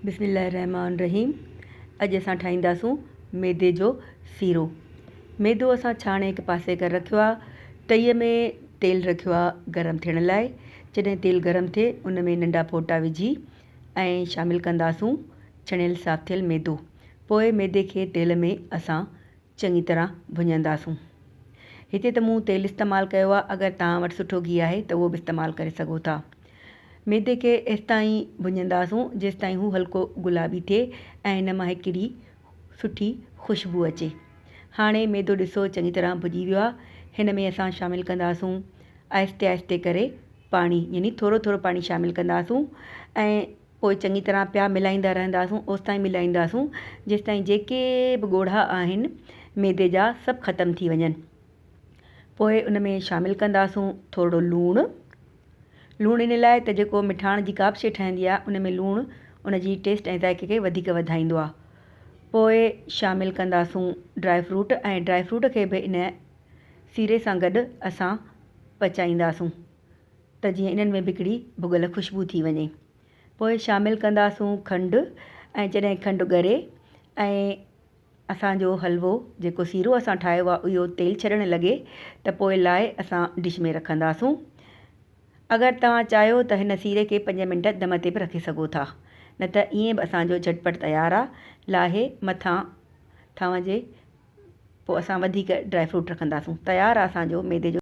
बिस्मिल्लाहिर्रहमानिर्रहीम। अॼु असां ठाहींदासूं मैदे जो सीरो। मैदो असां छाणे हिकु पासे करे रखियो आहे। तईअ में तेल रखियो आहे गरम थियण लाइ। जॾहिं तेल गरम थिए उन में नंढा फोटा विझी ऐं शामिलु कंदासूं छणियल साफ़ थियल मैदो। पोइ मैदे खे तेल में असां चङी तरह भुञंदासूं। हिते त मूं तेल इस्तेमालु कयो आहे, अगरि तव्हां वटि सुठो गिहु आहे त उहो बि इस्तेमालु करे सघो था। मैदे खे एसि ताईं भुञंदासूं जेसि ताईं हू हल्को गुलाबी थिए ऐं हिन मां हिकिड़ी सुठी ख़ुशबू अचे। हाणे मैदो ॾिसो चङी तरह भुॼी वियो आहे। हिन में असां शामिलु कंदासूं आहिस्ते आहिस्ते करे पाणी, यानी थोरो थोरो पाणी शामिलु कंदासूं ऐं पोइ चङी तरह पिया मिलाईंदा रहंदासूं। ओसि ताईं मिलाईंदासूं जेसि ताईं जेके बि ॻोढ़ा आहिनि मैदे जा सभु ख़तमु थी वञनि। पोइ उन में शामिलु कंदासूं थोरो लूणु इन लाइ त जेको मिठाण जी का बि शइ ठहंदी आहे उन में लूणु उन जी टेस्ट ऐं ज़ाइक़े खे वधीक वधाईंदो आहे। पोइ शामिलु कंदासूं ड्राई फ्रूट ऐं ड्राई फ्रूट खे बि इन सीरे सां गॾु असां पचाईंदासूं त जीअं इन्हनि में बि हिकिड़ी भुॻल ख़ुशबू थी वञे। पोइ शामिलु कंदासूं खंडु ऐं जॾहिं खंडु ॻरे ऐं असांजो हलवो जेको सीरो असां ठाहियो आहे इहो तेल छॾणु लॻे त पोइ लाइ असां डिश में रखंदासूं। अगरि तव्हां चाहियो त हिन सीरे खे 5 मिंट दम ते बि रखी सघो था, न त ईअं बि असांजो झटपट तयारु आहे। लाहे मथां थांव जे पोइ असां वधीक ड्राई फ्रूट रखंदासूं। तयारु आहे असांजो मैदे जो